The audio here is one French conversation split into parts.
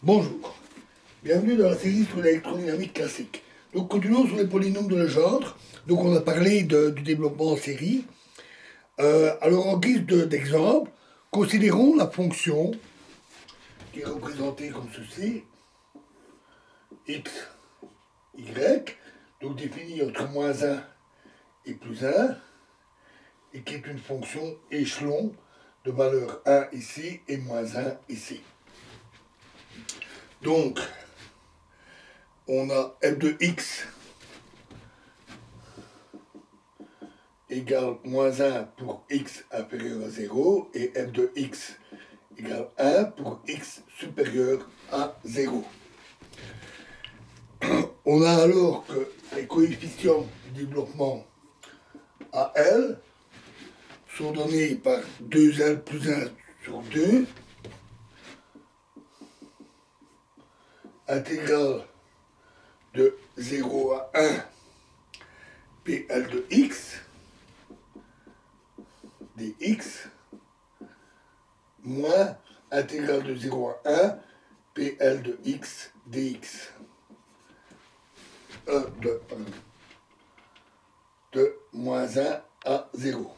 Bonjour, bienvenue dans la série sur l'électrodynamique classique. Donc continuons sur les polynômes de Legendre. Donc on a parlé du développement en série. Alors en guise d'exemple, considérons la fonction qui est représentée comme ceci, x, y, donc définie entre moins 1 et plus 1, et qui est une fonction échelon de valeur 1 ici et moins 1 ici. Donc, on a f de x égale moins 1 pour x inférieur à 0 et f de x égale 1 pour x supérieur à 0. On a alors que les coefficients du développement AL sont donnés par 2L plus 1 sur 2 intégrale de 0 à 1 PL de x dx moins intégrale de 0 à 1 PL de x dx. De moins 1 à 0.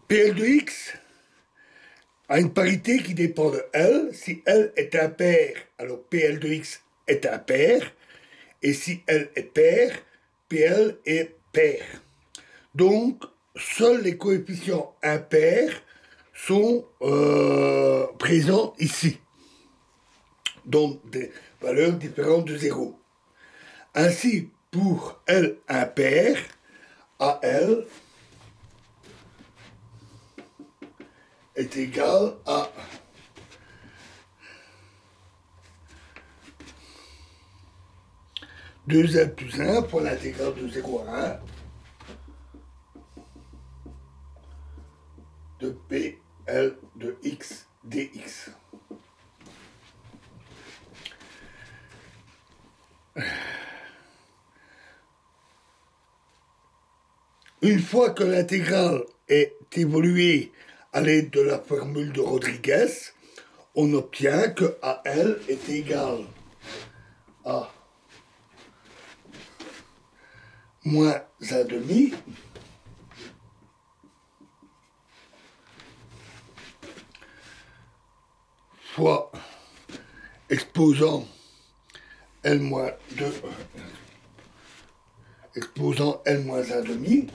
PL de x a une parité qui dépend de L. Si L est impair, alors PL de x est impair. Et si L est pair, PL est pair. Donc, seuls les coefficients impairs sont présents ici. Donc, des valeurs différentes de 0. Ainsi, pour L impair, AL est égal à 2L plus 1 pour l'intégrale de 0 à 1 de PL de x dx. Une fois que l'intégrale est évoluée à l'aide de la formule de Rodriguez, on obtient que AL est égal à moins 1,5 fois exposant L moins 2 exposant L moins 1,5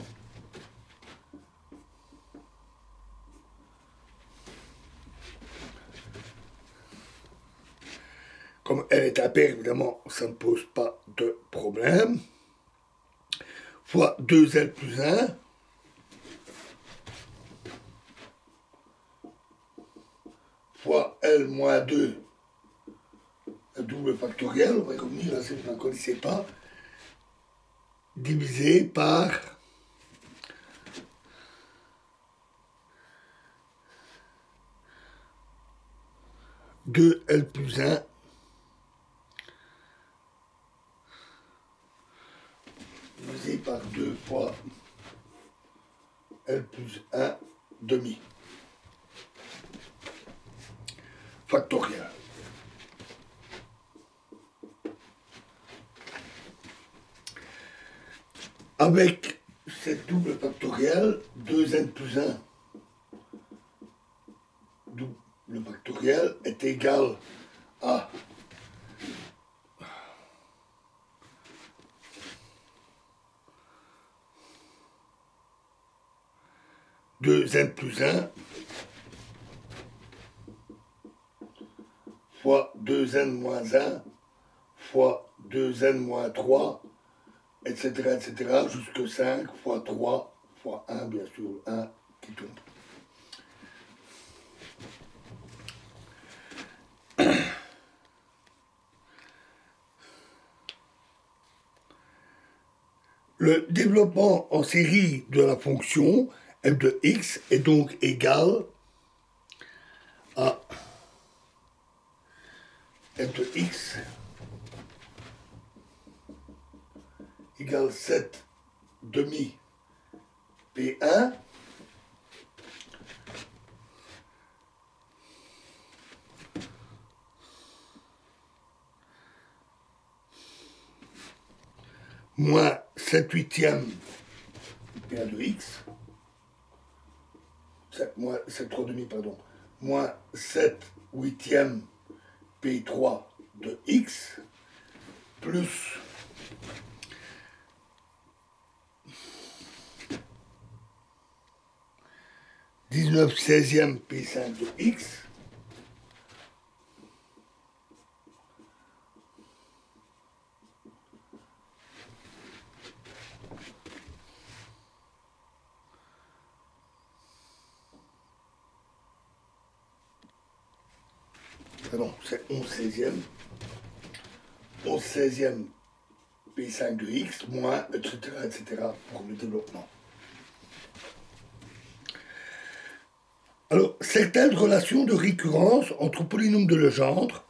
comme L est impair, évidemment, ça ne pose pas de problème, fois 2L plus 1 fois L moins 2 double factoriel, on va y revenir là si vous ne la connaissez pas, divisé par 2L plus 1 divisé par 2 fois L plus 1 demi. Factoriel. Avec cette double factorielle, 2n plus 1 double factoriel est égal à 2n plus 1 fois 2n moins 1 fois 2n moins 3, etc., jusque 5 fois 3 fois 1, bien sûr, 1 qui tombe. Le développement en série de la fonction f de x est donc égal à f de x égale 7 demi P1 moins 7 huitièmes PA de X, moins 7 3 demi, pardon, moins 7 huitièmes P3 de X, plus 19 16e P5 de X, pardon, c'est 11 16e, 11 16e P5 de X, moins, etc., etc., pour le développement. Alors, certaines relations de récurrence entre polynômes de Legendre,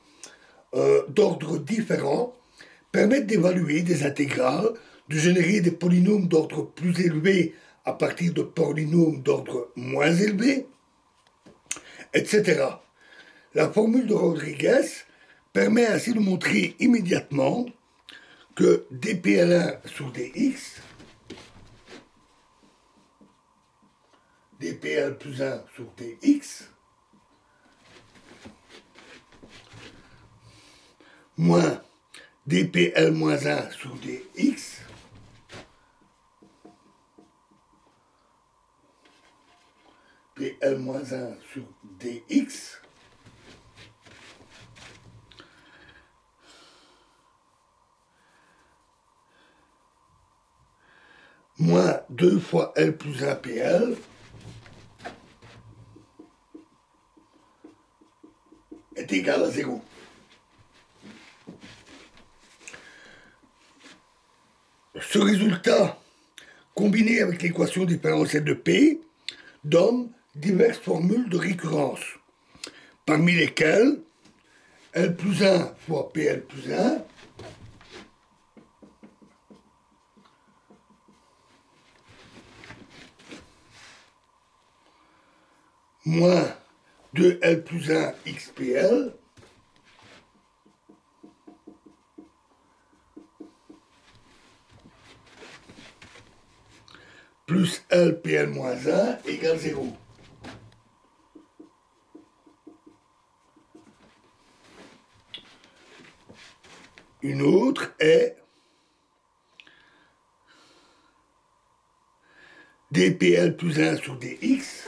d'ordre différent, permettent d'évaluer des intégrales, de générer des polynômes d'ordre plus élevé à partir de polynômes d'ordre moins élevé, etc. La formule de Rodriguez permet ainsi de montrer immédiatement que dPL1 sur dx, dPL plus 1 sur dx, moins dPL moins 1 sur dx, PL moins 1 sur dx, moins 2 fois L plus 1 PL est égal à 0. Ce résultat, combiné avec l'équation différentielle de P, donne diverses formules de récurrence, parmi lesquelles L plus 1 fois PL plus 1 moins 2L plus 1 XPL plus LPL moins 1 égale 0. Une autre est dPL plus 1 sur dx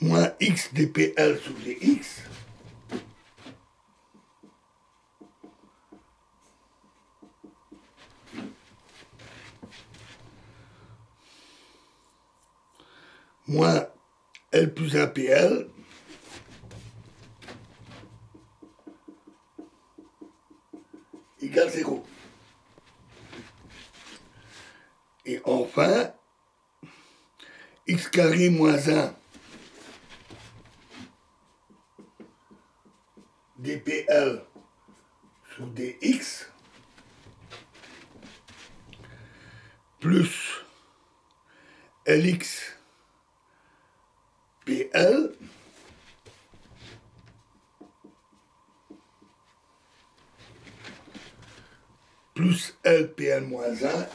moins x dPL sur dx moins L plus 1 PL égale 0. Et enfin, x carré moins 1 dPL sur dx plus Lx PL plus LPL moins 1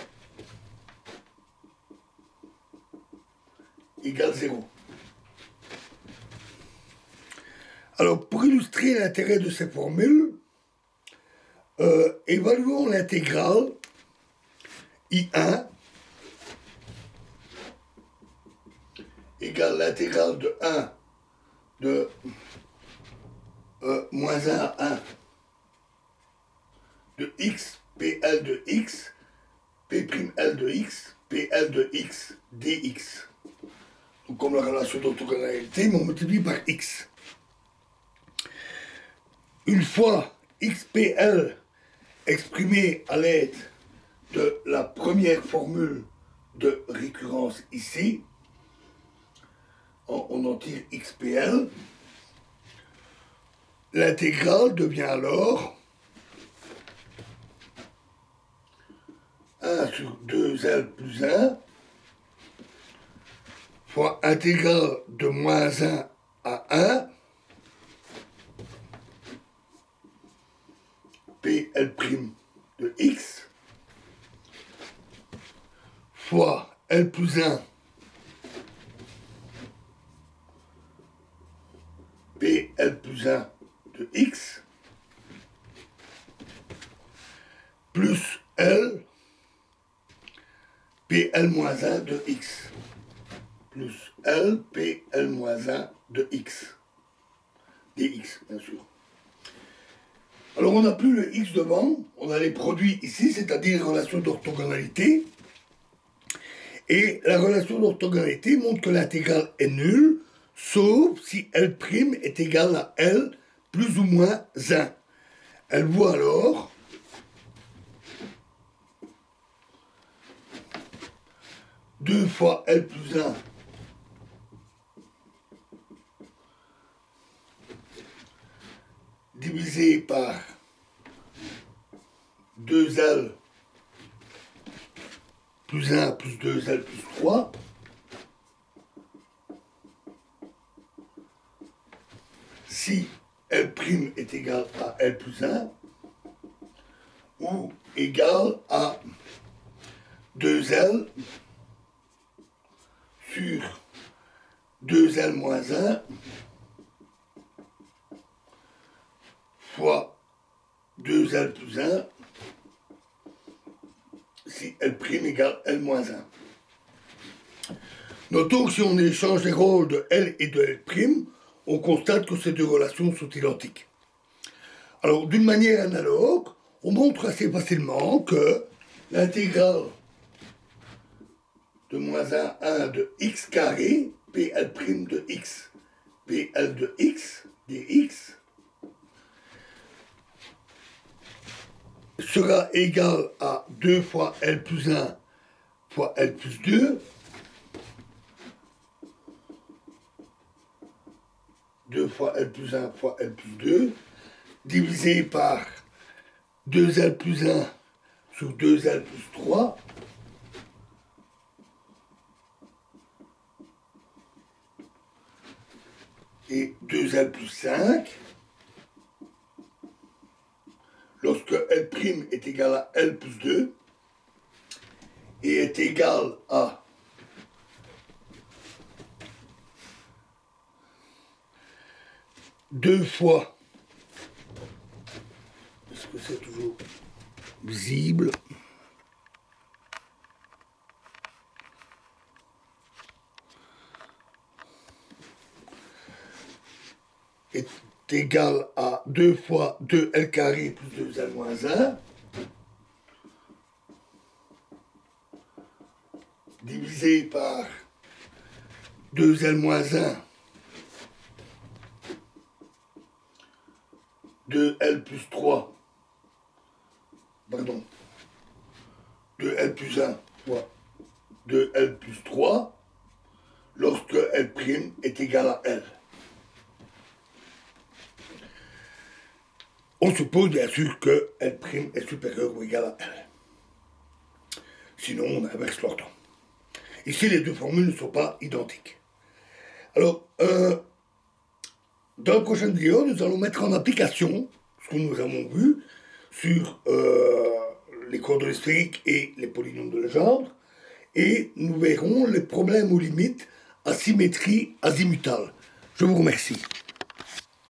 égale 0. Alors, pour illustrer l'intérêt de ces formules, évaluons l'intégrale I1 égale l'intégrale de 1 de moins 1 à 1 de x, PL de x, P'L de x, PL de x, dx. Donc, comme la relation d'orthogonalité, mais on multiplie par x. Une fois xPL exprimé à l'aide de la première formule de récurrence ici, on en tire xPL, l'intégrale devient alors 1 sur 2L plus 1 fois intégrale de moins 1 à 1 PL' de x fois L plus 1 PL plus 1 de x plus L PL moins 1 de x plus L PL moins 1 de x dx bien sûr. Alors on n'a plus le x devant, on a les produits ici, c'est-à-dire les relations d'orthogonalité. Et la relation d'orthogonalité montre que l'intégrale est nulle, sauf si L' est égal à L plus ou moins 1. Elle vaut alors deux fois L plus 1 divisé par 2L plus 1 plus 2L plus 3 si L' est égal à L plus 1 ou égal à 2L sur 2L moins 1 fois 2L plus 1 si L' égale L moins 1. Notons que si on échange les rôles de L et de L', on constate que ces deux relations sont identiques. Alors, d'une manière analogue, on montre assez facilement que l'intégrale de moins 1 à 1 de x carré, PL' de x, PL de x, dx, sera égal à 2 fois L plus 1 fois L plus 2, 2 fois L plus 1 fois L plus 2, divisé par 2L plus 1 sur 2L plus 3, et 2L plus 5, lorsque L' est égal à L plus 2, et est égal à 2 fois, est-ce que c'est toujours visible? Est égal à 2 fois 2L carré plus 2L moins 1, divisé par 2L moins 1, 2L plus 3, pardon, 2L plus 1 fois 2L plus 3, lorsque L' est égal à L. On suppose bien sûr que L' est supérieur ou égal à L. Sinon, on inverse l'ordre. Ici, les deux formules ne sont pas identiques. Alors, dans la prochaine vidéo, nous allons mettre en application ce que nous avons vu sur les coordonnées sphériques et les polynômes de Legendre, et nous verrons les problèmes aux limites à symétrie azimutale. Je vous remercie.